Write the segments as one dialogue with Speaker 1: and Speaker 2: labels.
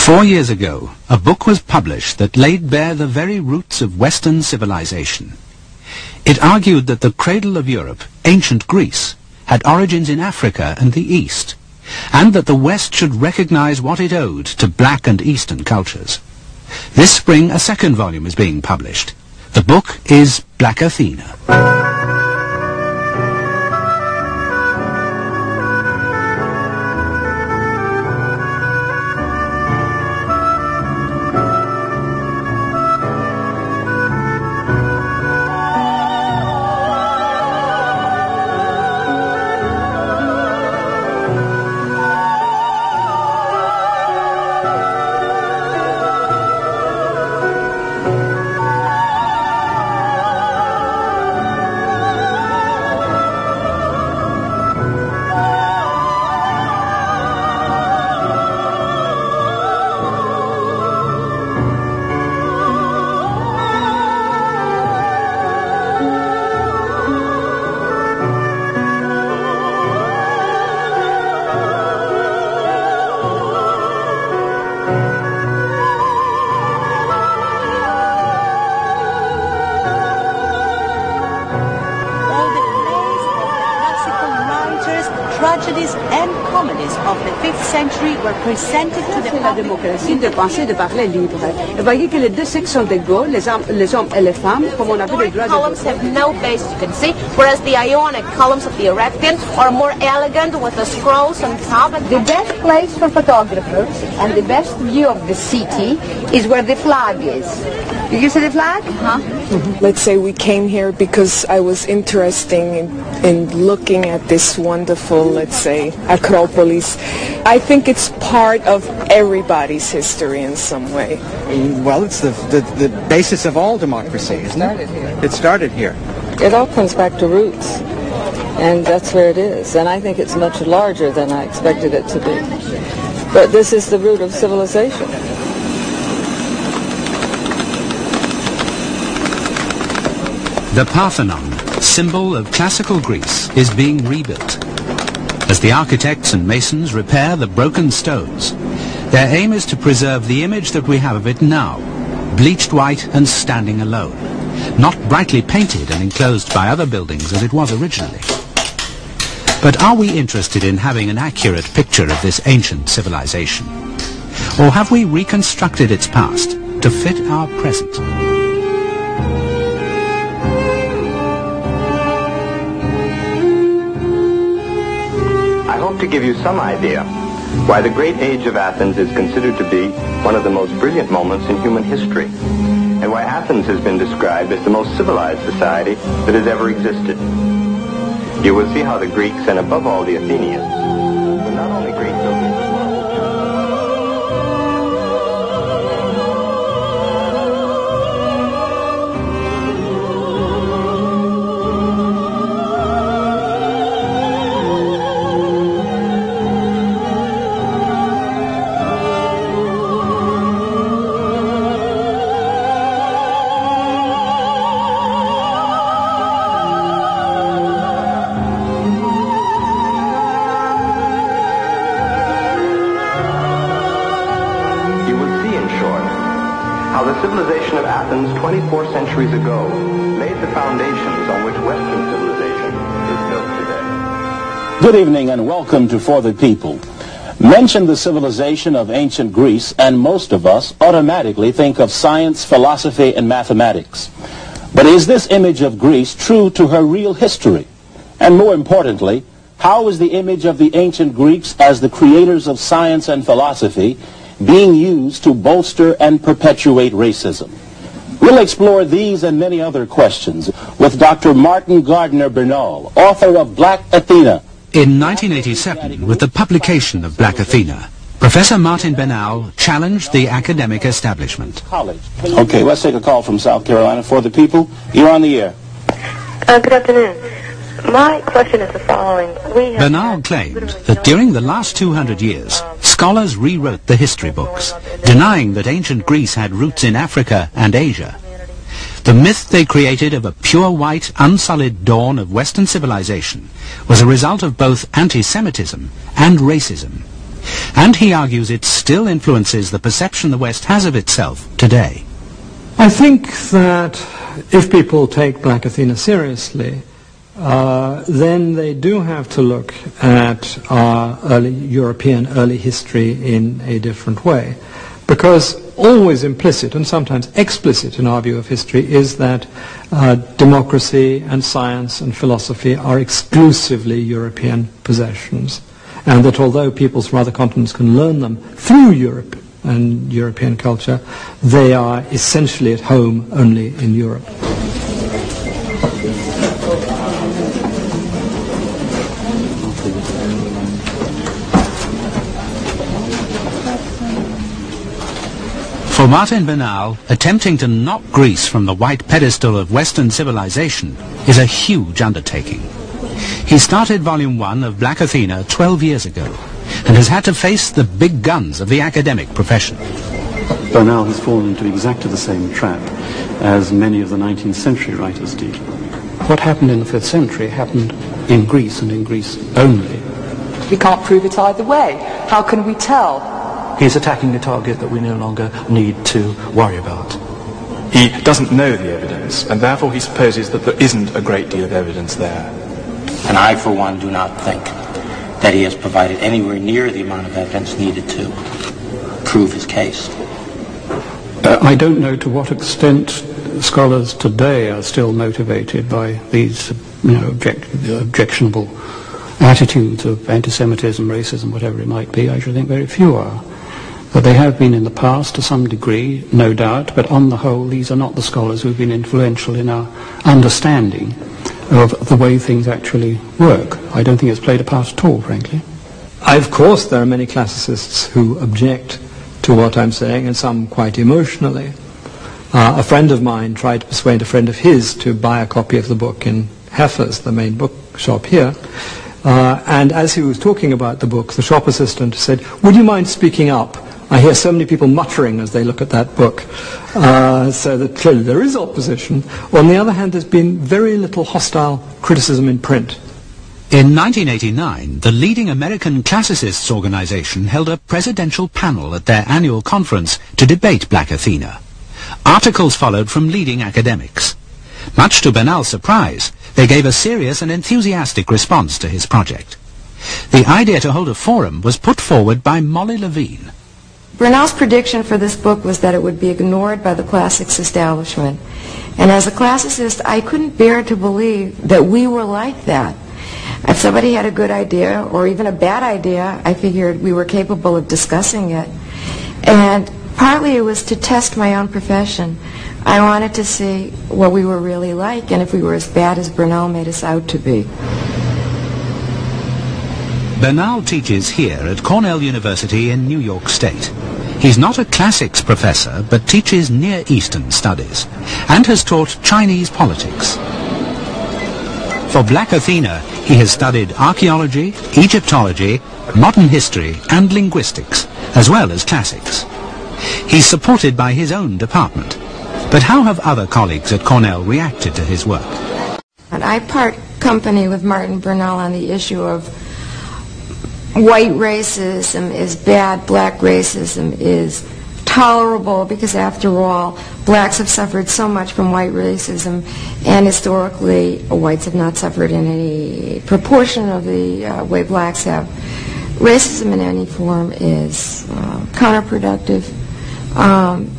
Speaker 1: 4 years ago, a book was published that laid bare the very roots of Western civilization. It argued that the cradle of Europe, ancient Greece, had origins in Africa and the East, and that the West should recognize what it owed to black and Eastern cultures. This spring, a second volume is being published. The book is Black Athena.
Speaker 2: Tragedies and comedies of the 5th century were presented to the public.
Speaker 3: La démocratie de penser, de parler libre. Et voyez que les deux sexes sont égaux, les hommes et les femmes, comme on avait les droits de
Speaker 4: columns have no base, you can see, whereas the Ionic columns of the Erechtean are more elegant with the scrolls on top.
Speaker 5: The best place for photographers and the best view of the city is where the flag is. You see the flag?
Speaker 6: Let's say we came here because I was interested in looking at this wonderful, let's say, Acropolis. I think it's part of everybody's history in some way.
Speaker 7: Well, it's the basis of all democracy, isn't it? It started here.
Speaker 8: It all comes back to roots, and that's where it is. And I think it's much larger than I expected it to be. But this is the root of civilization.
Speaker 1: The Parthenon, symbol of classical Greece, is being rebuilt. As the architects and masons repair the broken stones, their aim is to preserve the image that we have of it now, bleached white and standing alone, not brightly painted and enclosed by other buildings as it was originally. But are we interested in having an accurate picture of this ancient civilization? Or have we reconstructed its past to fit our present?
Speaker 9: To give you some idea why the great age of Athens is considered to be one of the most brilliant moments in human history, and why Athens has been described as the most civilized society that has ever existed. You will see how the Greeks, and above all the Athenians, were not only great builders, the civilization of Athens 24 centuries ago laid the foundations on which Western civilization is built today.
Speaker 10: Good evening and welcome to For the People. Mention the civilization of ancient Greece and most of us automatically think of science, philosophy, and mathematics. But is this image of Greece true to her real history? And more importantly, how is the image of the ancient Greeks as the creators of science and philosophy being used to bolster and perpetuate racism? We'll explore these and many other questions with Dr. Martin Gardner Bernal, author of Black Athena.
Speaker 1: In 1987, with the publication of Black Athena, Professor Martin Bernal challenged the academic establishment.
Speaker 10: Okay, let's take a call from South Carolina. For the People, you're on the air.
Speaker 11: Good afternoon. My question is the following.
Speaker 1: Bernal claimed that during the last 200 years, scholars rewrote the history books, denying that ancient Greece had roots in Africa and Asia. The myth they created of a pure white, unsullied dawn of Western civilization was a result of both anti-Semitism and racism. And he argues it still influences the perception the West has of itself today.
Speaker 12: I think that if people take Black Athena seriously, then they do have to look at our European early history in a different way. Because always implicit and sometimes explicit in our view of history is that democracy and science and philosophy are exclusively European possessions, and that although peoples from other continents can learn them through Europe and European culture, they are essentially at home only in Europe.
Speaker 1: For Martin Bernal, attempting to knock Greece from the white pedestal of Western civilization is a huge undertaking. He started Volume 1 of Black Athena 12 years ago and has had to face the big guns of the academic profession.
Speaker 13: Bernal has fallen into exactly the same trap as many of the 19th century writers did. What happened in the 5th century happened in Greece and in Greece only.
Speaker 14: We can't prove it either way. How can we tell?
Speaker 15: He's attacking a target that we no longer need to worry about.
Speaker 16: He doesn't know the evidence, and therefore he supposes that there isn't a great deal of evidence there.
Speaker 17: And I, for one, do not think that he has provided anywhere near the amount of evidence needed to prove his case.
Speaker 13: I don't know to what extent scholars today are still motivated by these, objectionable attitudes of anti-Semitism, racism, whatever it might be. I should think very few are. But they have been in the past to some degree, no doubt, but on the whole these are not the scholars who have been influential in our understanding of the way things actually work. I don't think it's played a part at all, frankly.
Speaker 12: Of course there are many classicists who object to what I'm saying, and some quite emotionally. A friend of mine tried to persuade a friend of his to buy a copy of the book in Heffer's, the main bookshop here. And as he was talking about the book, the shop assistant said, "Would you mind speaking up? I hear so many people muttering as they look at that book." So that clearly there is opposition. On the other hand, there's been very little hostile criticism in print.
Speaker 1: In 1989, the leading American classicists organization held a presidential panel at their annual conference to debate Black Athena. Articles followed from leading academics. Much to Bernal's surprise, they gave a serious and enthusiastic response to his project. The idea to hold a forum was put forward by Molly Levine.
Speaker 18: Bernal's prediction for this book was that it would be ignored by the classics establishment. And as a classicist, I couldn't bear to believe that we were like that. If somebody had a good idea, or even a bad idea, I figured we were capable of discussing it. And partly it was to test my own profession. I wanted to see what we were really like, and if we were as bad as Bernal made us out to be.
Speaker 1: Bernal teaches here at Cornell University in New York State. He's not a classics professor, but teaches Near Eastern studies, and has taught Chinese politics. For Black Athena, he has studied archaeology, Egyptology, modern history, and linguistics, as well as classics. He's supported by his own department. But how have other colleagues at Cornell reacted to his work?
Speaker 18: And I part company with Martin Bernal on the issue of white racism is bad, black racism is tolerable, because after all, blacks have suffered so much from white racism, and historically whites have not suffered in any proportion of the way blacks have. Racism in any form is counterproductive.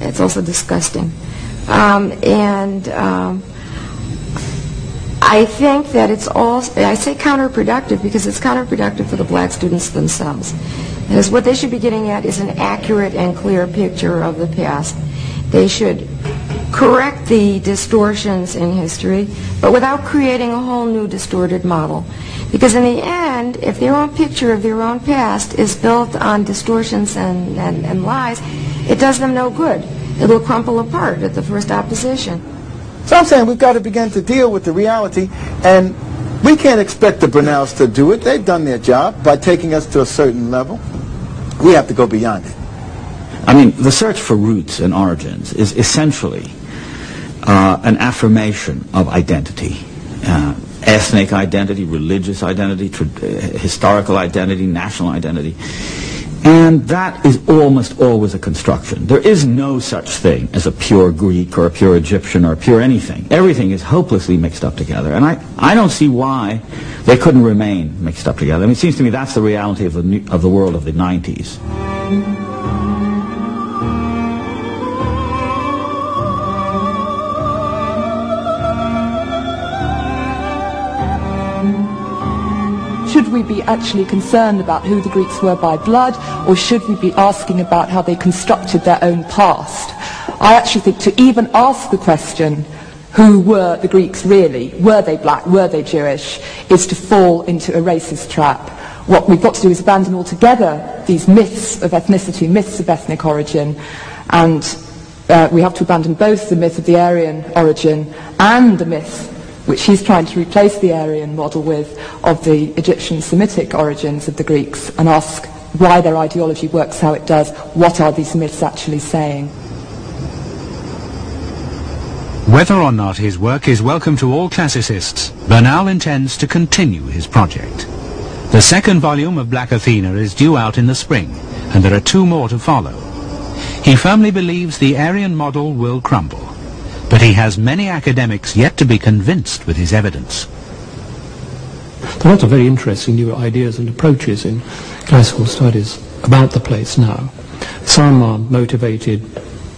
Speaker 18: It's also disgusting. I think that it's also, I say counterproductive because it's counterproductive for the black students themselves. Because what they should be getting at is an accurate and clear picture of the past. They should correct the distortions in history, but without creating a whole new distorted model. Because in the end, if their own picture of their own past is built on distortions and lies, it does them no good. It will crumple apart at the first opposition.
Speaker 19: So I'm saying we've got to begin to deal with the reality, and we can't expect the Bernals to do it. They've done their job by taking us to a certain level. We have to go beyond it.
Speaker 20: I mean, the search for roots and origins is essentially an affirmation of identity. Ethnic identity, religious identity, historical identity, national identity. And that is almost always a construction. There is no such thing as a pure Greek or a pure Egyptian or a pure anything. Everything is hopelessly mixed up together. And I don't see why they couldn't remain mixed up together. I mean, it seems to me that's the reality of the world of the 90s.
Speaker 14: Should we be actually concerned about who the Greeks were by blood, or should we be asking about how they constructed their own past? I actually think to even ask the question, who were the Greeks really? Were they black? Were they Jewish? Is to fall into a racist trap. What we've got to do is abandon altogether these myths of ethnicity, myths of ethnic origin, and we have to abandon both the myth of the Aryan origin and the myth which he's trying to replace the Aryan model with, of the Egyptian Semitic origins of the Greeks, and ask why their ideology works how it does. What are these myths actually saying?
Speaker 1: Whether or not his work is welcome to all classicists, Bernal intends to continue his project. The second volume of Black Athena is due out in the spring, and there are 2 more to follow. He firmly believes the Aryan model will crumble, but he has many academics yet to be convinced with his evidence.
Speaker 13: There are lots of very interesting new ideas and approaches in classical studies about the place now. Some are motivated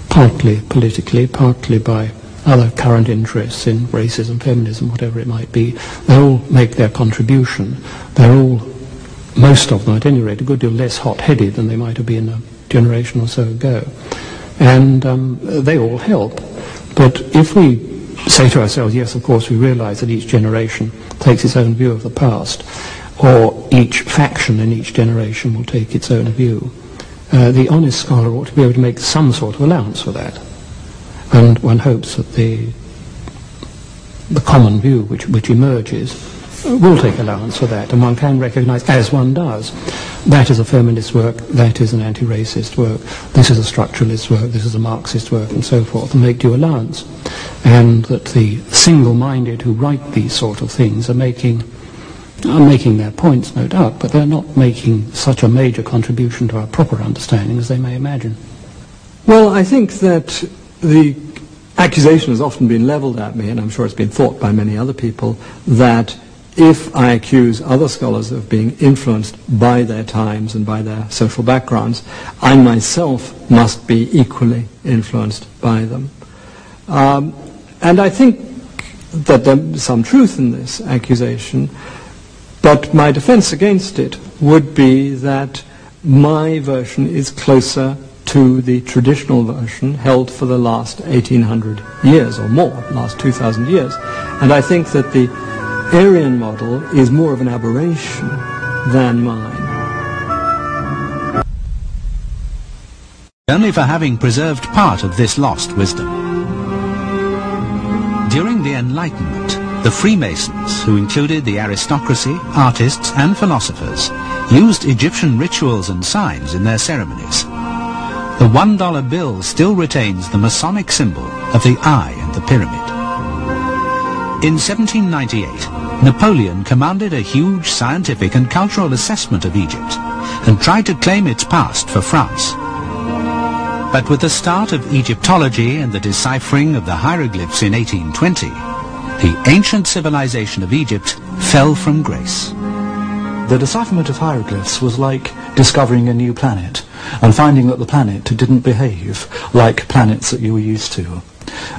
Speaker 13: partly politically, partly by other current interests in racism, feminism, whatever it might be. They all make their contribution. They're all, most of them at any rate, a good deal less hot-headed than they might have been a generation or so ago. And they all help. But if we say to ourselves, yes, of course, we realize that each generation takes its own view of the past, or each faction in each generation will take its own view, the honest scholar ought to be able to make some sort of allowance for that. And one hopes that the common view which emerges will take allowance for that, and one can recognize, as one does, that is a feminist work, that is an anti-racist work, this is a structuralist work, this is a Marxist work, and so forth, and make due allowance. And that the single-minded who write these sort of things are making their points, no doubt, but they're not making such a major contribution to our proper understanding as they may imagine.
Speaker 12: Well, I think that the accusation has often been leveled at me, and I'm sure it's been thought by many other people, that if I accuse other scholars of being influenced by their times and by their social backgrounds, I myself must be equally influenced by them. And I think that there's some truth in this accusation, but my defense against it would be that my version is closer to the traditional version held for the last 1800 years or more, last 2000 years. And I think that the Aryan model is more of an aberration than mine.
Speaker 1: Only for having preserved part of this lost wisdom. During the Enlightenment, the Freemasons, who included the aristocracy, artists and philosophers, used Egyptian rituals and signs in their ceremonies. The $1 bill still retains the Masonic symbol of the eye and the pyramid. In 1798, Napoleon commanded a huge scientific and cultural assessment of Egypt and tried to claim its past for France. But with the start of Egyptology and the deciphering of the hieroglyphs in 1820, the ancient civilization of Egypt fell from grace.
Speaker 15: The decipherment of hieroglyphs was like discovering a new planet and finding that the planet didn't behave like planets that you were used to.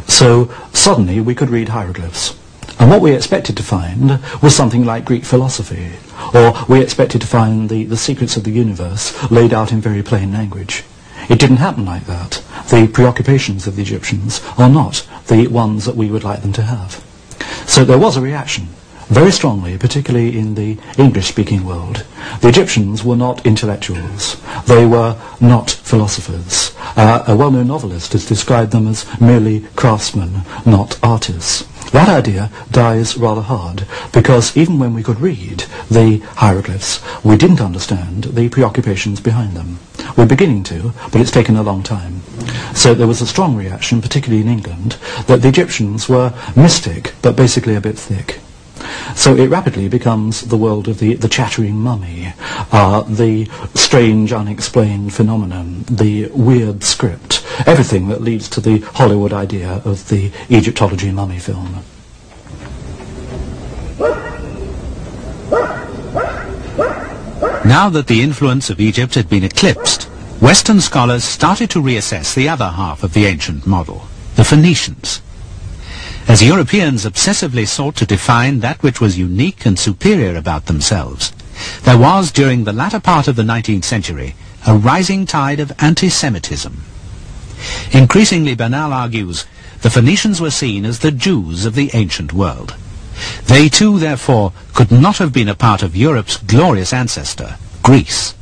Speaker 15: So suddenly we could read hieroglyphs. And what we expected to find was something like Greek philosophy, or we expected to find the secrets of the universe laid out in very plain language. It didn't happen like that. The preoccupations of the Egyptians are not the ones that we would like them to have. So there was a reaction, very strongly, particularly in the English-speaking world. The Egyptians were not intellectuals. They were not philosophers. A well-known novelist has described them as merely craftsmen, not artists. That idea dies rather hard, because even when we could read the hieroglyphs, we didn't understand the preoccupations behind them. We're beginning to, but it's taken a long time. So there was a strong reaction, particularly in England, that the Egyptians were mystic, but basically a bit thick. So it rapidly becomes the world of the chattering mummy, the strange unexplained phenomenon, the weird script, everything that leads to the Hollywood idea of the Egyptology mummy film.
Speaker 1: Now that the influence of Egypt had been eclipsed, Western scholars started to reassess the other half of the ancient model, the Phoenicians. As Europeans obsessively sought to define that which was unique and superior about themselves, there was, during the latter part of the 19th century, a rising tide of anti-Semitism. Increasingly, Bernal argues, the Phoenicians were seen as the Jews of the ancient world. They too, therefore, could not have been a part of Europe's glorious ancestor, Greece.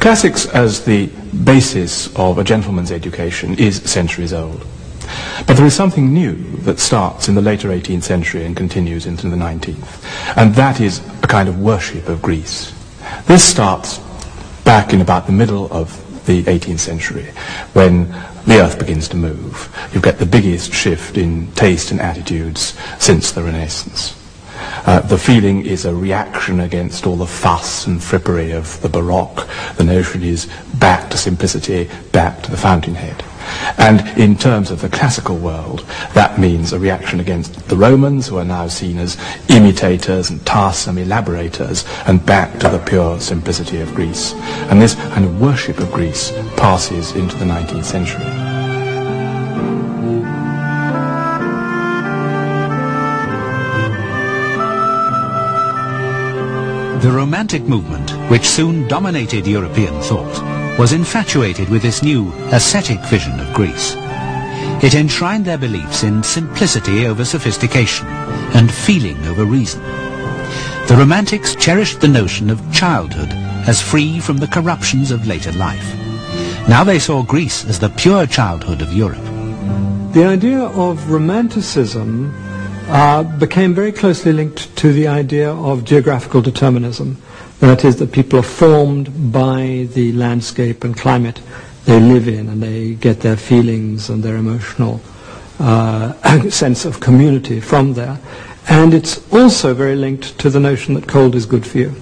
Speaker 16: Classics as the basis of a gentleman's education is centuries old. But there is something new that starts in the later 18th century and continues into the 19th, and that is a kind of worship of Greece. This starts back in about the middle of the 18th century, when the earth begins to move. You get the biggest shift in taste and attitudes since the Renaissance. The feeling is a reaction against all the fuss and frippery of the Baroque. The notion is back to simplicity, back to the fountainhead. And in terms of the classical world, that means a reaction against the Romans, who are now seen as imitators and tiresome elaborators, and back to the pure simplicity of Greece. And this kind of worship of Greece passes into the 19th century.
Speaker 1: The Romantic movement, which soon dominated European thought, was infatuated with this new ascetic vision of Greece. It enshrined their beliefs in simplicity over sophistication and feeling over reason. The Romantics cherished the notion of childhood as free from the corruptions of later life. Now they saw Greece as the pure childhood of Europe.
Speaker 12: The idea of Romanticism became very closely linked to the idea of geographical determinism. That is, that people are formed by the landscape and climate they live in, and they get their feelings and their emotional sense of community from there. And it's also very linked to the notion that cold is good for you.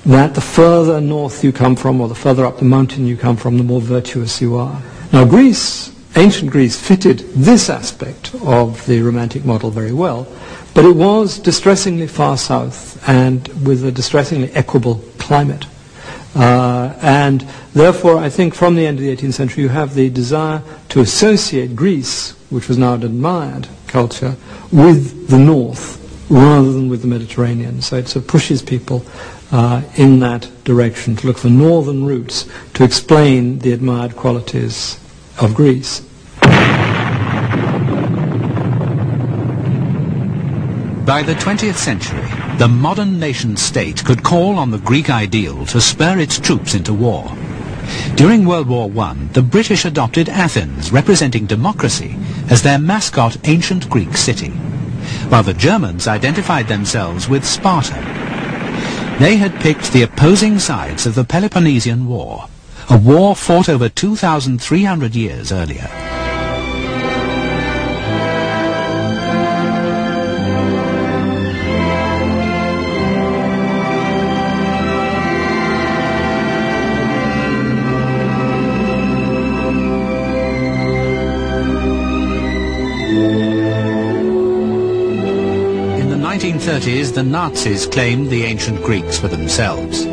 Speaker 12: That the further north you come from, or the further up the mountain you come from, the more virtuous you are. Now Greece, ancient Greece, fitted this aspect of the Romantic model very well, but it was distressingly far south and with a distressingly equable climate. And therefore, I think from the end of the 18th century, you have the desire to associate Greece, which was now an admired culture, with the north rather than with the Mediterranean. So it sort of pushes people in that direction, to look for northern roots to explain the admired qualities of Greece.
Speaker 1: By the 20th century, the modern nation-state could call on the Greek ideal to spur its troops into war. During World War I, the British adopted Athens, representing democracy, as their mascot ancient Greek city, while the Germans identified themselves with Sparta. They had picked the opposing sides of the Peloponnesian War, a war fought over 2,300 years earlier. In the 1930s, the Nazis claimed the ancient Greeks for themselves.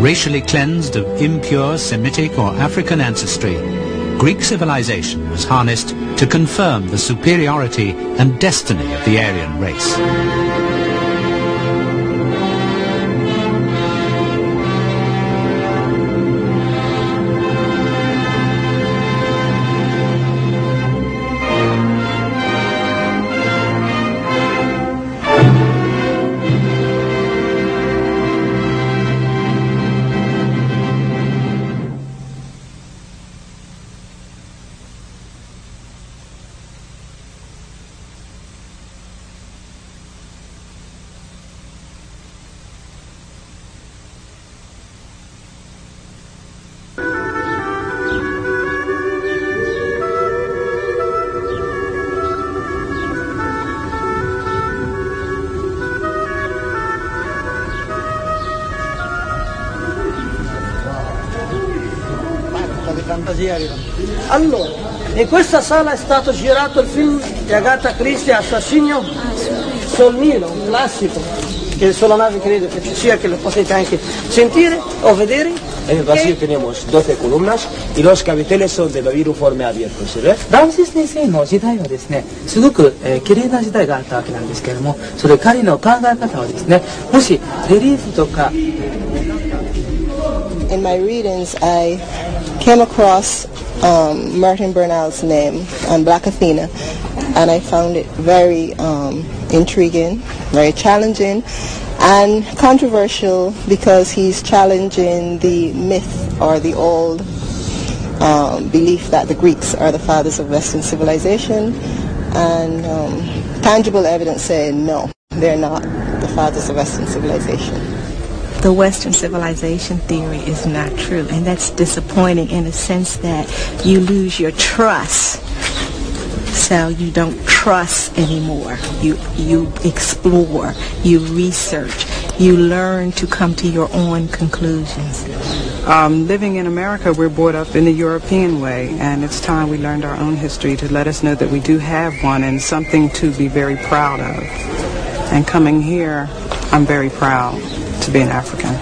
Speaker 1: Racially cleansed of impure Semitic or African ancestry, Greek civilization was harnessed to confirm the superiority and destiny of the Aryan race.
Speaker 21: fantasia arrivano. Allora, in questa sala è stato girato il film di Agatha Christie, Assassinio sul Nilo, un classico, que solo nave credo que ci sia, que lo potete anche sentire o vedere.
Speaker 22: En el pasillo tenemos 12 columnas y los capiteles son de babiruforme abierto, ¿sí ve? ラムセス先生の時代はですね、すごく綺麗な時代があったわけなんですけれども、それ彼の考え方はですね、もしレリーフとか
Speaker 23: In my readings, I came across Martin Bernal's name on Black Athena, and I found it very intriguing, very challenging, and controversial because he's challenging the myth or the old belief that the Greeks are the fathers of Western civilization, and tangible evidence saying no, they're not the fathers of Western civilization.
Speaker 24: The Western civilization theory is not true, and that's disappointing in the sense that you lose your trust. So you don't trust anymore. You explore, you research, you learn to come to your own conclusions.
Speaker 25: Living in America, we're brought up in the European way, and it's time we learned our own history to let us know that we do have one and something to be very proud of. And coming here, I'm very proud to be an African.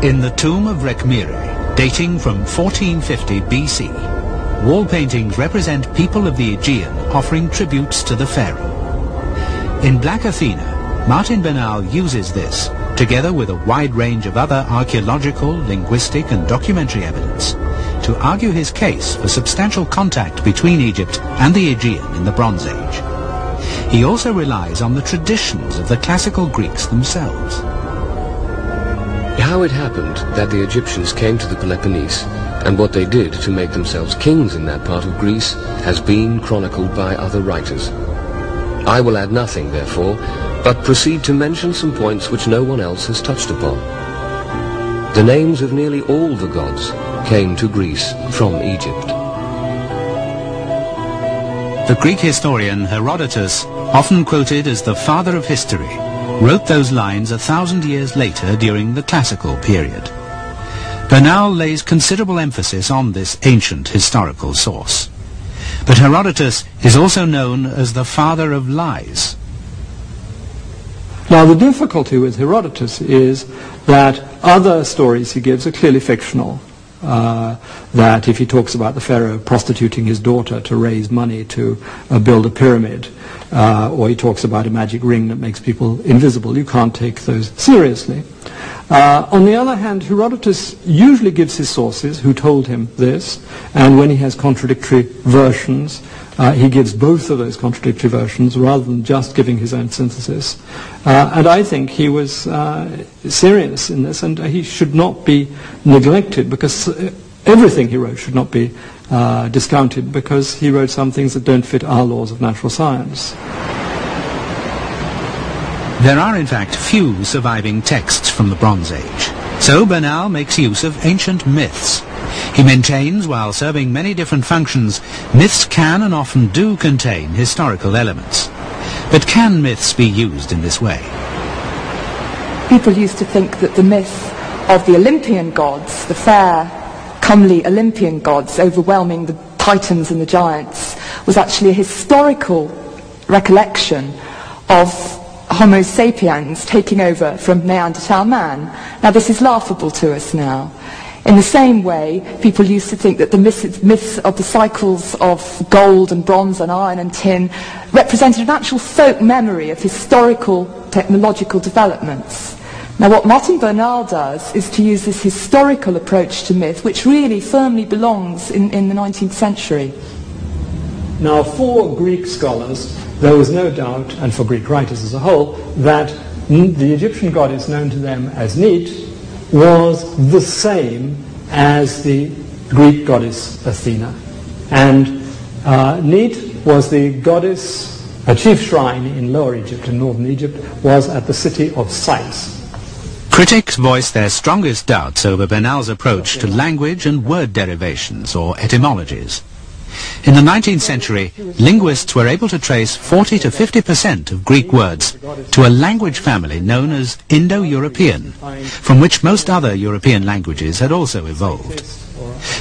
Speaker 1: In the tomb of Rekhmire, dating from 1450 BC, wall paintings represent people of the Aegean offering tributes to the pharaoh. In Black Athena, Martin Bernal uses this, together with a wide range of other archaeological, linguistic and documentary evidence, to argue his case for substantial contact between Egypt and the Aegean in the Bronze Age. He also relies on the traditions of the classical Greeks themselves.
Speaker 26: How it happened that the Egyptians came to the Peloponnese and what they did to make themselves kings in that part of Greece has been chronicled by other writers. I will add nothing, therefore, but proceed to mention some points which no one else has touched upon. The names of nearly all the gods came to Greece from Egypt.
Speaker 1: The Greek historian Herodotus, often quoted as the father of history, wrote those lines 1,000 years later during the classical period. Bernal lays considerable emphasis on this ancient historical source. But Herodotus is also known as the father of lies.
Speaker 12: Now the difficulty with Herodotus is that other stories he gives are clearly fictional. That if he talks about the pharaoh prostituting his daughter to raise money to build a pyramid, or he talks about a magic ring that makes people invisible, you can't take those seriously. On the other hand, Herodotus usually gives his sources who told him this, and when he has contradictory versions, he gives both of those contradictory versions rather than just giving his own synthesis. And I think he was serious in this, and he should not be neglected, because everything he wrote should not be discounted, because he wrote some things that don't fit our laws of natural science.
Speaker 1: There are in fact few surviving texts from the Bronze Age, so Bernal makes use of ancient myths. He maintains, while serving many different functions, myths can and often do contain historical elements. But can myths be used in this way?
Speaker 14: People used to think that the myth of the Olympian gods, the fair, comely Olympian gods overwhelming the titans and the giants, was actually a historical recollection of Homo sapiens taking over from Neanderthal man. Now this is laughable to us now. In the same way, people used to think that the myths of the cycles of gold and bronze and iron and tin represented an actual folk memory of historical technological developments. Now what Martin Bernal does is to use this historical approach to myth, which really firmly belongs in the 19th century.
Speaker 12: Now for Greek scholars, there was no doubt, and for Greek writers as a whole, that the Egyptian god is known to them as Nit, was the same as the Greek goddess Athena. And Neith was the goddess. Her chief shrine in Lower Egypt, in northern Egypt, was at the city of Sais.
Speaker 1: Critics voice their strongest doubts over Bernal's approach to language and word derivations, or etymologies. In the 19th century, linguists were able to trace 40 to 50% of Greek words to a language family known as Indo-European, from which most other European languages had also evolved.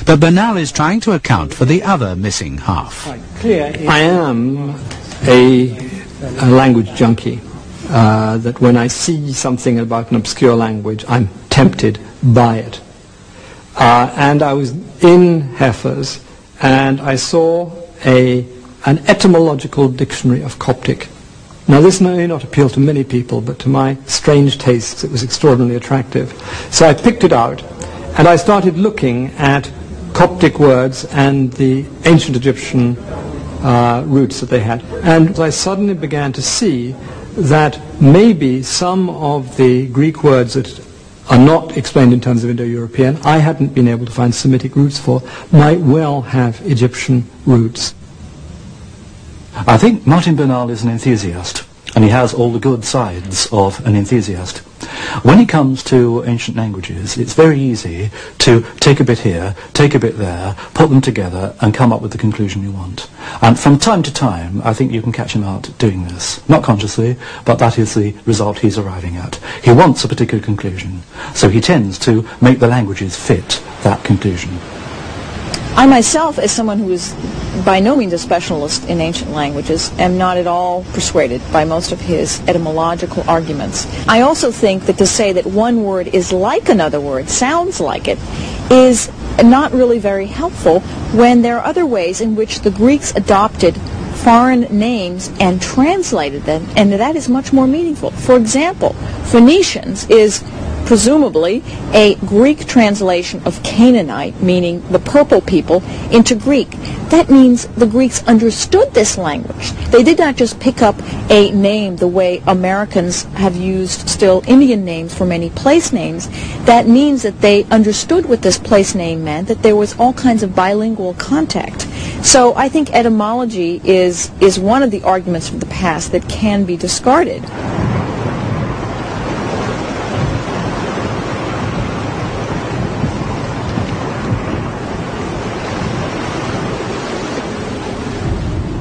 Speaker 1: But Bernal is trying to account for the other missing half.
Speaker 12: I am a language junkie, that when I see something about an obscure language, I'm tempted by it. And I was in Heffer's, and I saw an etymological dictionary of Coptic. Now this may not appeal to many people, but to my strange tastes it was extraordinarily attractive. So I picked it out, and I started looking at Coptic words and the ancient Egyptian roots that they had. And I suddenly began to see that maybe some of the Greek words that are not explained in terms of Indo-European, I hadn't been able to find Semitic roots for, might well have Egyptian roots.
Speaker 15: I think Martin Bernal is an enthusiast, and he has all the good sides of an enthusiast. When it comes to ancient languages, it's very easy to take a bit here, take a bit there, put them together and come up with the conclusion you want. And from time to time, I think you can catch him out doing this. Not consciously, but that is the result he's arriving at. He wants a particular conclusion, so he tends to make the languages fit that conclusion.
Speaker 2: I myself, as someone who is by no means a specialist in ancient languages, am not at all persuaded by most of his etymological arguments. I also think that to say that one word is like another word, sounds like it, is not really very helpful when there are other ways in which the Greeks adopted foreign names and translated them, and that is much more meaningful. For example, Phoenicians is presumably a Greek translation of Canaanite, meaning the purple people, into Greek. That means the Greeks understood this language. They did not just pick up a name the way Americans have used still Indian names for many place names. That means that they understood what this place name meant, that there was all kinds of bilingual contact. So I think etymology is one of the arguments from the past that can be discarded.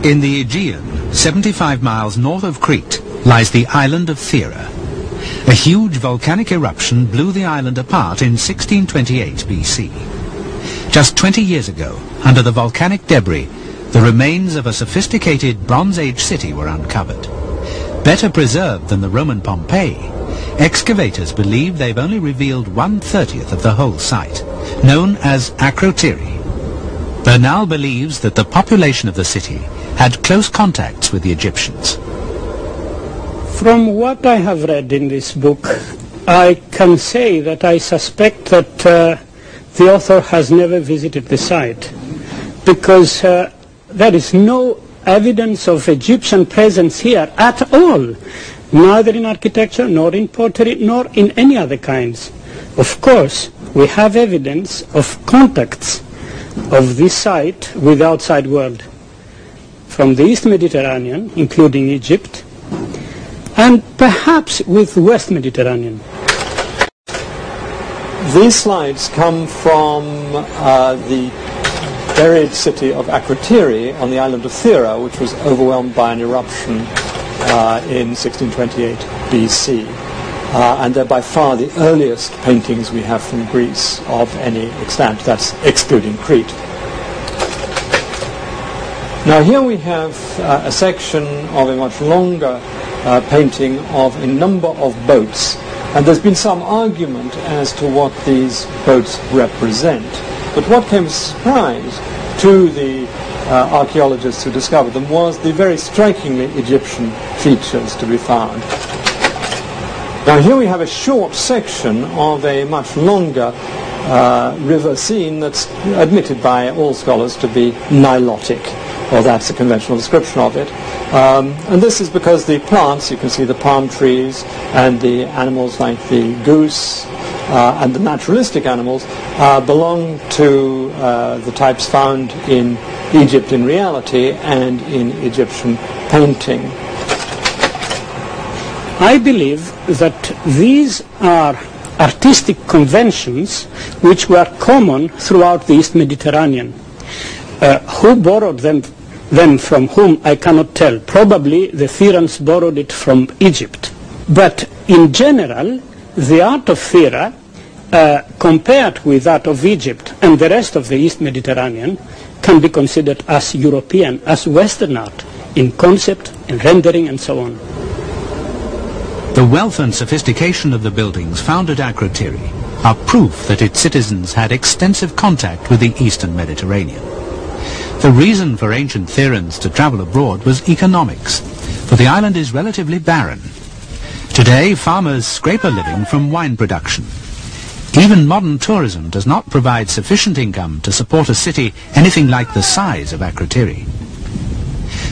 Speaker 1: In the Aegean, 75 miles north of Crete, lies the island of Thera. A huge volcanic eruption blew the island apart in 1628 BC. Just 20 years ago, under the volcanic debris, the remains of a sophisticated Bronze Age city were uncovered. Better preserved than the Roman Pompeii, excavators believe they've only revealed 1/30th of the whole site, known as Akrotiri. Bernal believes that the population of the city had close contacts with the Egyptians.
Speaker 3: From what I have read in this book, I can say that I suspect that the author has never visited the site, because there is no evidence of Egyptian presence here at all, neither in architecture, nor in pottery, nor in any other kinds. Of course, we have evidence of contacts of this site with the outside world, from the East Mediterranean, including Egypt, and perhaps with West Mediterranean.
Speaker 12: These slides come from the buried city of Akrotiri on the island of Thera, which was overwhelmed by an eruption in 1628 BC. And they're by far the earliest paintings we have from Greece of any extent, that's excluding Crete. Now here we have a section of a much longer painting of a number of boats, and there's been some argument as to what these boats represent. But what came as a surprise to the archaeologists who discovered them was the very strikingly Egyptian features to be found. Now here we have a short section of a much longer river scene that's admitted by all scholars to be Nilotic, or that's a conventional description of it. And this is because the plants, you can see the palm trees and the animals like the goose and the naturalistic animals belong to the types found in Egypt in reality and in Egyptian painting.
Speaker 3: I believe that these are artistic conventions which were common throughout the East Mediterranean. Who borrowed them from whom, I cannot tell. Probably the Theraans borrowed it from Egypt. But in general, the art of Thera, compared with that of Egypt and the rest of the East Mediterranean, can be considered as European, as Western art, in concept, in rendering, and so on.
Speaker 1: The wealth and sophistication of the buildings found at Akrotiri are proof that its citizens had extensive contact with the Eastern Mediterranean. The reason for ancient Theraans to travel abroad was economics, for the island is relatively barren. Today, farmers scrape a living from wine production. Even modern tourism does not provide sufficient income to support a city anything like the size of Akrotiri.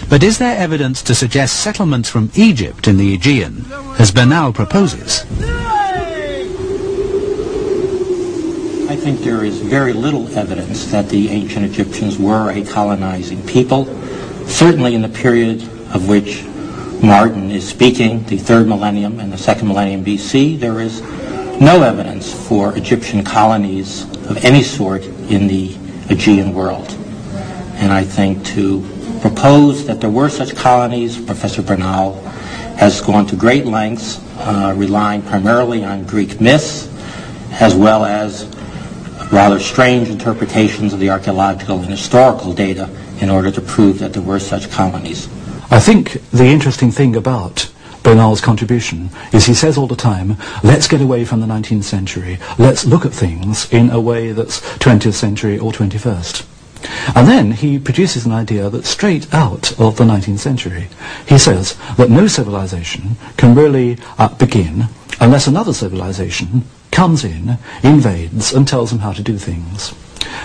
Speaker 1: But is there evidence to suggest settlements from Egypt in the Aegean, as Bernal proposes?
Speaker 17: I think there is very little evidence that the ancient Egyptians were a colonizing people. Certainly in the period of which Martin is speaking, the 3rd millennium and the 2nd millennium BC, there is no evidence for Egyptian colonies of any sort in the Aegean world. And I think to propose that there were such colonies, Professor Bernal has gone to great lengths, relying primarily on Greek myths, as well as rather strange interpretations of the archaeological and historical data in order to prove that there were such colonies.
Speaker 15: I think the interesting thing about Bernal's contribution is he says all the time, let's get away from the 19th century, let's look at things in a way that's 20th century or 21st. And then he produces an idea that's straight out of the 19th century. He says that no civilization can really begin unless another civilization comes in, invades, and tells them how to do things.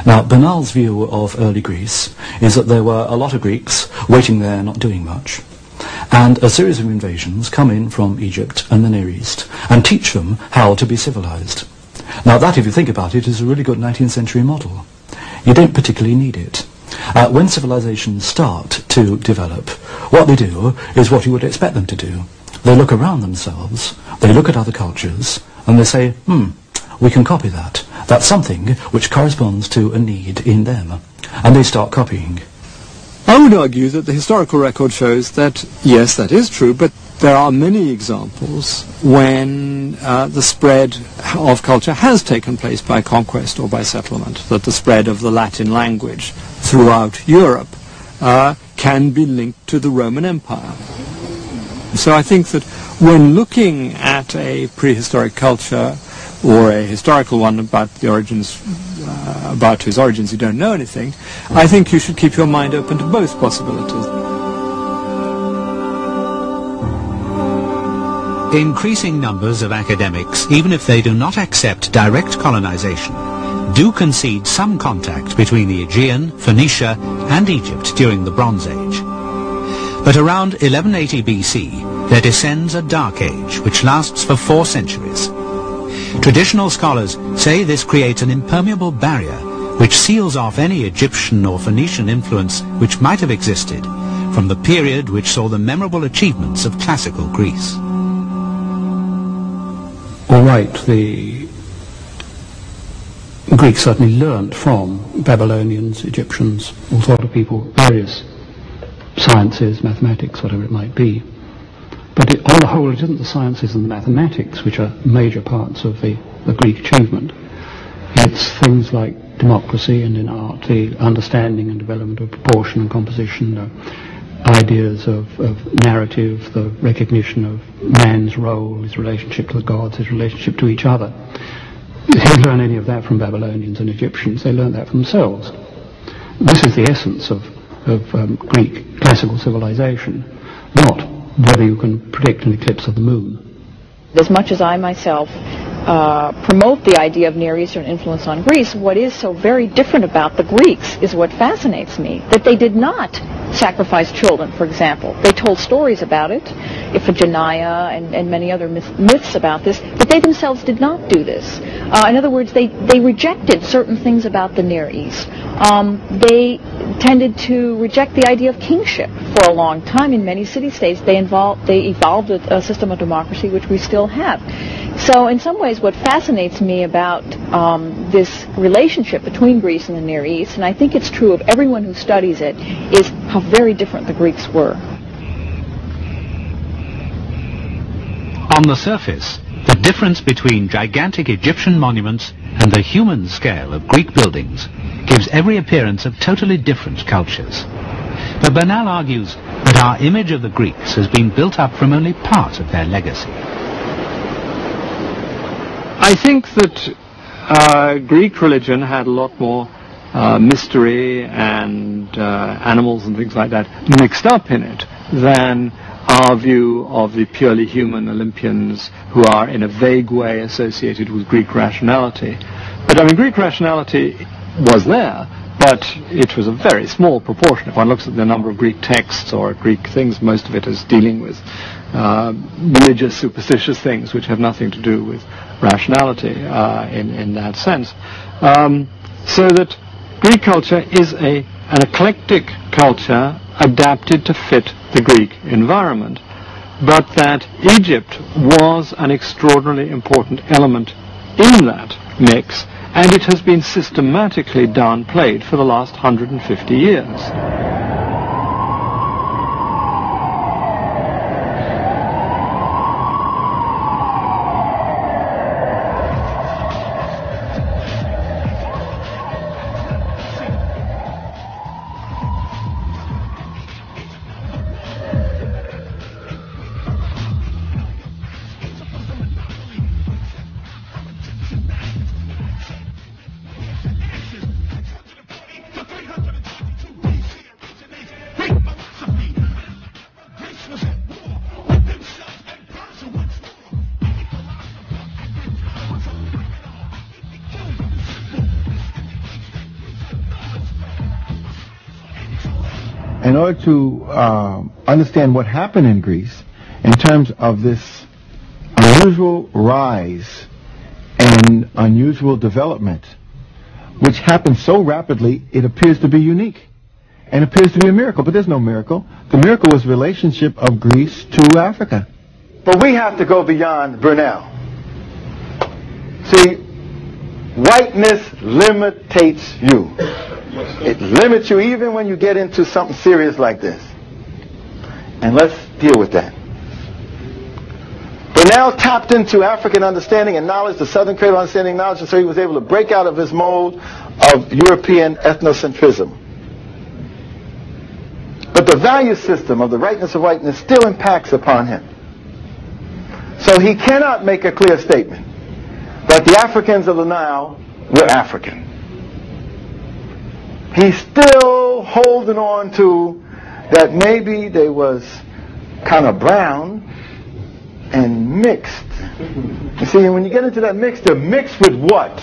Speaker 15: Now, Bernal's view of early Greece is that there were a lot of Greeks waiting there not doing much, and a series of invasions come in from Egypt and the Near East and teach them how to be civilized. Now that, if you think about it, is a really good 19th century model. You don't particularly need it. When civilizations start to develop, what they do is what you would expect them to do. They look around themselves, they look at other cultures, and they say, we can copy that. That's something which corresponds to a need in them. And they start copying.
Speaker 12: I would argue that the historical record shows that, yes, that is true, but there are many examples when the spread of culture has taken place by conquest or by settlement, that the spread of the Latin language throughout Europe can be linked to the Roman Empire. So I think that when looking at a prehistoric culture or a historical one about the origins, about whose origins you don't know anything, I think you should keep your mind open to both possibilities.
Speaker 1: Increasing numbers of academics, even if they do not accept direct colonization, do concede some contact between the Aegean, Phoenicia, and Egypt during the Bronze Age. But around 1180 BC, there descends a Dark Age, which lasts for 4 centuries. Traditional scholars say this creates an impermeable barrier which seals off any Egyptian or Phoenician influence which might have existed from the period which saw the memorable achievements of classical Greece.
Speaker 13: All right, the Greeks certainly learnt from Babylonians, Egyptians, all sorts of people, various sciences, mathematics, whatever it might be. But on the whole, it isn't the sciences and the mathematics which are major parts of the Greek achievement. It's things like democracy and in art, the understanding and development of proportion and composition, ideas of narrative, the recognition of man's role, his relationship to the gods, his relationship to each other. They didn't learn any of that from Babylonians and Egyptians, they learned that from themselves. This is the essence of Greek classical civilization, not whether you can predict an eclipse of the moon.
Speaker 2: As much as I myself promote the idea of Near Eastern influence on Greece, what is so very different about the Greeks is what fascinates me, that they did not sacrificed children, for example. They told stories about it, Iphigenia and many other myths about this, but they themselves did not do this. In other words, they rejected certain things about the Near East. They tended to reject the idea of kingship for a long time. In many city-states, they evolved a system of democracy which we still have. So in some ways, what fascinates me about this relationship between Greece and the Near East, and I think it's true of everyone who studies it, is how very different the Greeks were.
Speaker 1: On the surface, the difference between gigantic Egyptian monuments and the human scale of Greek buildings gives every appearance of totally different cultures. But Bernal argues that our image of the Greeks has been built up from only part of their legacy.
Speaker 12: I think that Greek religion had a lot more mystery and animals and things like that mixed up in it than our view of the purely human Olympians who are in a vague way associated with Greek rationality. But I mean, Greek rationality was there, but it was a very small proportion. If one looks at the number of Greek texts or Greek things, most of it is dealing with religious, superstitious things which have nothing to do with rationality in that sense. So that Greek culture is an eclectic culture adapted to fit the Greek environment, but that Egypt was an extraordinarily important element in that mix, and it has been systematically downplayed for the last 150 years.
Speaker 19: In order to understand what happened in Greece in terms of this unusual rise and unusual development, which happened so rapidly, it appears to be unique and appears to be a miracle. But there's no miracle. The miracle was the relationship of Greece to Africa. But we have to go beyond Bernal. See, whiteness limitates you. It limits you even when you get into something serious like this. And let's deal with that. Bernal tapped into African understanding and knowledge, the Southern cradle understanding and knowledge, and so he was able to break out of his mold of European ethnocentrism. But the value system of the rightness of whiteness still impacts upon him. So he cannot make a clear statement that the Africans of the Nile were African. He's still holding on to that maybe they was kind of brown and mixed. You see, when you get into that mix, they're mixed with what?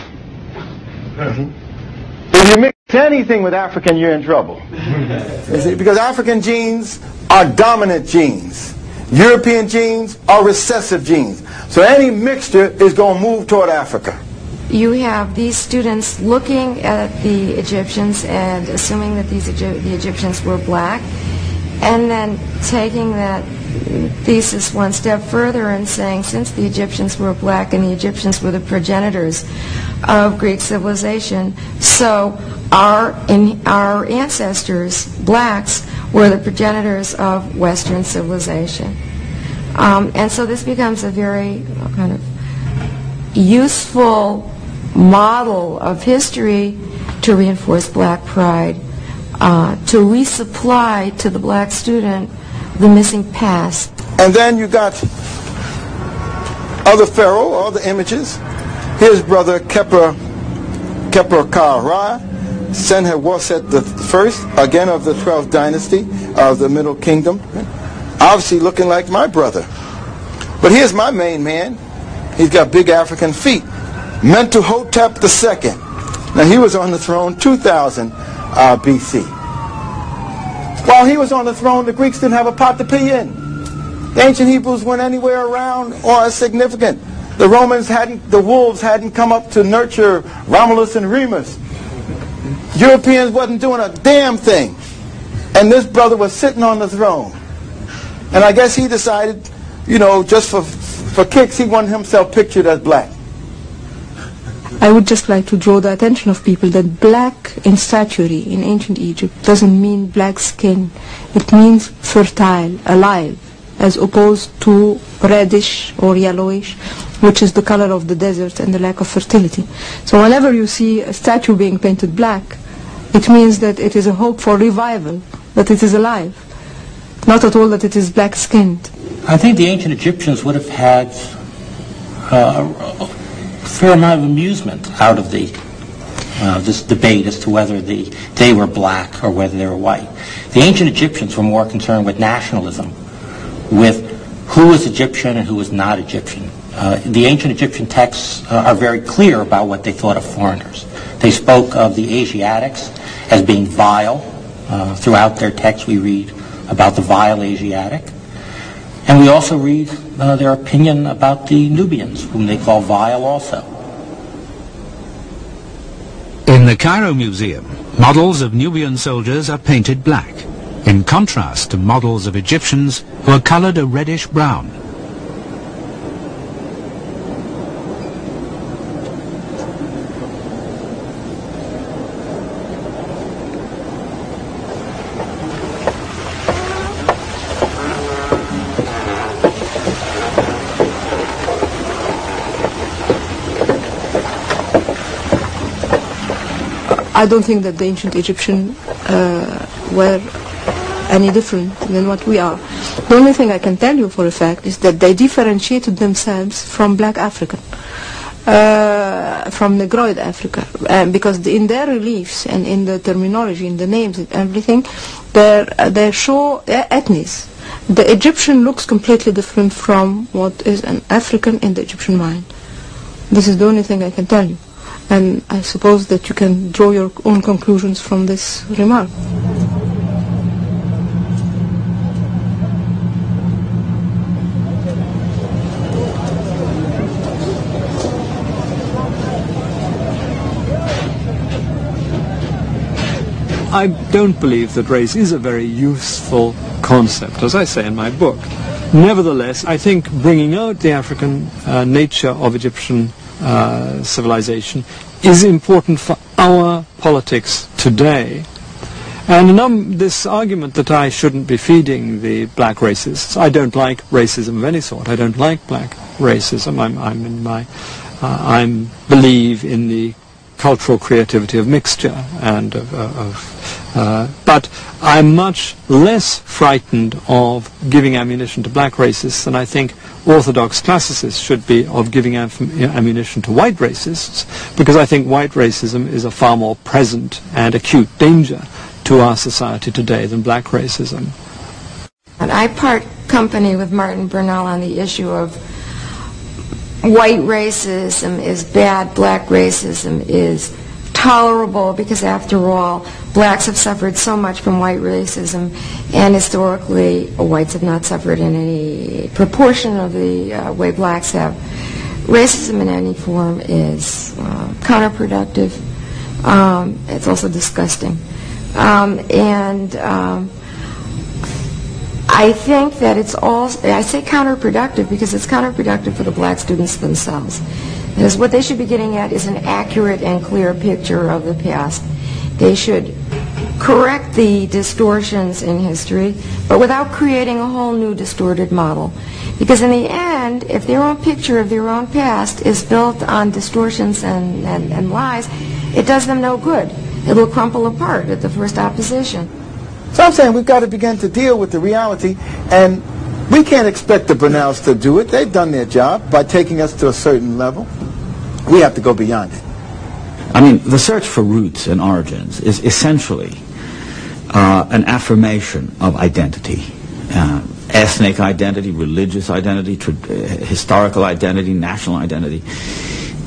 Speaker 19: If you mix anything with African, you're in trouble. You see, because African genes are dominant genes. European genes are recessive genes. So any mixture is going to move toward Africa.
Speaker 18: You have these students looking at the Egyptians and assuming that the Egyptians were black, and then taking that thesis one step further and saying, since the Egyptians were black and the Egyptians were the progenitors of Greek civilization, so our ancestors, blacks, were the progenitors of Western civilization. And so this becomes a very kind of useful model of history to reinforce black pride, to resupply to the black student the missing past.
Speaker 19: And then you got other pharaoh, other images. His brother Khepra Ka-Ra, Senher-Woset I, again of the 12th dynasty of the Middle Kingdom, obviously looking like my brother. But here's my main man. He's got big African feet. Mentuhotep II. Now he was on the throne 2000 BC. While he was on the throne, the Greeks didn't have a pot to pee in. The ancient Hebrews weren't anywhere around or as significant. The the wolves hadn't come up to nurture Romulus and Remus. Europeans wasn't doing a damn thing. And this brother was sitting on the throne. And I guess he decided, you know, just for kicks, he wanted himself pictured as black.
Speaker 14: I would just like to draw the attention of people that black in statuary in ancient Egypt doesn't mean black skin. It means fertile, alive, as opposed to reddish or yellowish, which is the color of the desert and the lack of fertility. So whenever you see a statue being painted black, it means that it is a hope for revival, that it is alive, not at all that it is black-skinned.
Speaker 17: I think the ancient Egyptians would have had a fair amount of amusement out of this debate as to whether they were black or whether they were white. The ancient Egyptians were more concerned with nationalism, with who was Egyptian and who was not Egyptian. The ancient Egyptian texts are very clear about what they thought of foreigners. They spoke of the Asiatics as being vile. Throughout their texts we read about the vile Asiatic. And we also read their opinion about the Nubians, whom they call vile also.
Speaker 1: In the Cairo Museum, models of Nubian soldiers are painted black, in contrast to models of Egyptians who are colored a reddish brown.
Speaker 14: I don't think that the ancient Egyptians were any different than what we are. The only thing I can tell you for a fact is that they differentiated themselves from black African, from Negroid Africa, because in their reliefs and in the terminology, in the names and everything, they show ethnies. The Egyptian looks completely different from what is an African in the Egyptian mind. This is the only thing I can tell you. And I suppose that you can draw your own conclusions from this remark.
Speaker 12: I don't believe that race is a very useful concept, as I say in my book. Nevertheless, I think bringing out the African nature of Egyptian civilization is important for our politics today. And this argument that I shouldn't be feeding the black racists, I don't like racism of any sort. I don't like black racism. I believe in the cultural creativity of mixture and but I'm much less frightened of giving ammunition to black racists than I think orthodox classicists should be of giving ammunition to white racists, because I think white racism is a far more present and acute danger to our society today than black racism.
Speaker 18: And I part company with Martin Bernal on the issue of white racism is bad, black racism is tolerable, because after all, blacks have suffered so much from white racism, and historically whites have not suffered in any proportion of the way blacks have. Racism in any form is counterproductive. It's also disgusting. I think that it's all, I say counterproductive because it's counterproductive for the black students themselves. Because what they should be getting at is an accurate and clear picture of the past. They should correct the distortions in history, but without creating a whole new distorted model. Because in the end, if their own picture of their own past is built on distortions and lies, it does them no good. It will crumple apart at the first opposition.
Speaker 19: So I'm saying we've got to begin to deal with the reality, and we can't expect the Bernals to do it. They've done their job by taking us to a certain level. We have to go beyond it.
Speaker 20: I mean, the search for roots and origins is essentially an affirmation of identity. Ethnic identity, religious identity, historical identity, national identity.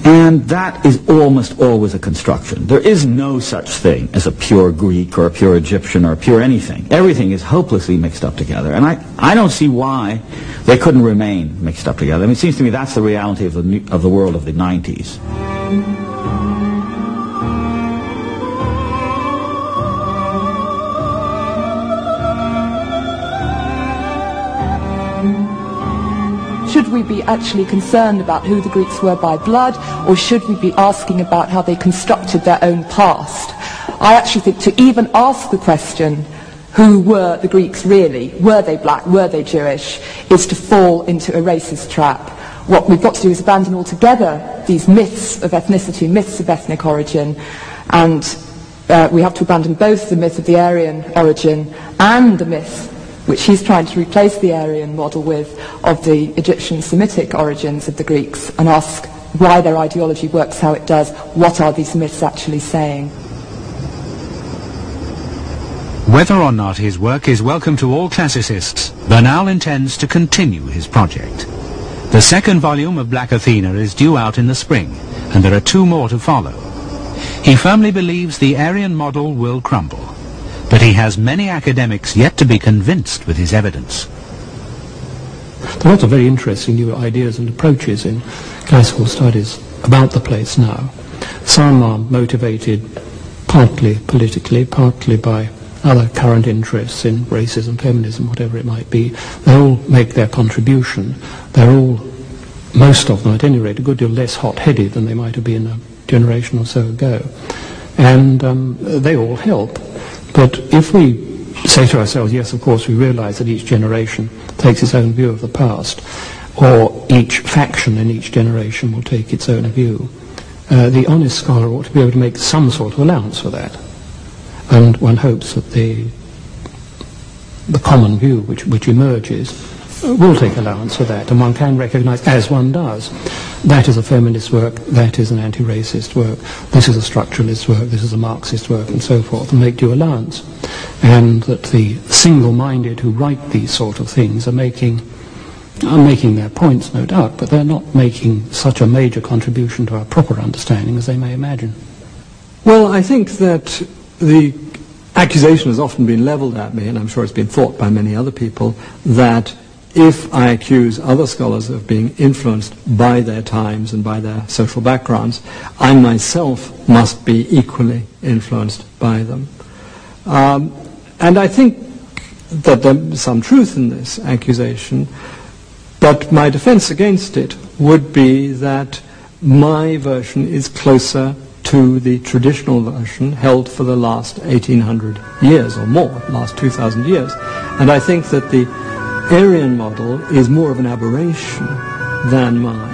Speaker 20: And that is almost always a construction. There is no such thing as a pure Greek or a pure Egyptian or a pure anything. Everything is hopelessly mixed up together. And I don't see why they couldn't remain mixed up together. I mean, it seems to me that's the reality of the world of the 90s.
Speaker 14: Should we be actually concerned about who the Greeks were by blood, or should we be asking about how they constructed their own past? I actually think to even ask the question, who were the Greeks really? Were they black? Were they Jewish? Is to fall into a racist trap. What we've got to do is abandon altogether these myths of ethnicity, myths of ethnic origin, and we have to abandon both the myth of the Aryan origin and the myth which he's trying to replace the Aryan model with, of the Egyptian Semitic origins of the Greeks, and ask why their ideology works how it does. What are these myths actually saying?
Speaker 1: Whether or not his work is welcome to all classicists, Bernal intends to continue his project. The second volume of Black Athena is due out in the spring, and there are 2 more to follow. He firmly believes the Aryan model will crumble, but he has many academics yet to be convinced with his evidence.
Speaker 13: There are lots of very interesting new ideas and approaches in classical studies about the place now. Some are motivated partly politically, partly by other current interests in racism, feminism, whatever it might be. They all make their contribution. They're all, most of them at any rate, a good deal less hot-headed than they might have been a generation or so ago. And they all help. But if we say to ourselves, yes, of course, we realize that each generation takes its own view of the past, or each faction in each generation will take its own view, the honest scholar ought to be able to make some sort of allowance for that. And one hopes that the common view which emerges will take allowance for that, and one can recognize, as one does, that is a feminist work, that is an anti-racist work, this is a structuralist work, this is a Marxist work, and so forth, and make due allowance. And that the single-minded who write these sort of things are making their points, no doubt, but they're not making such a major contribution to our proper understanding as they may imagine.
Speaker 12: Well, I think that the accusation has often been leveled at me, and I'm sure it's been thought by many other people, that if I accuse other scholars of being influenced by their times and by their social backgrounds, I myself must be equally influenced by them. And I think that there's some truth in this accusation, but my defense against it would be that my version is closer to the traditional version held for the last 1800 years or more, last 2000 years. And I think that the Aryan model is more of an aberration than mine.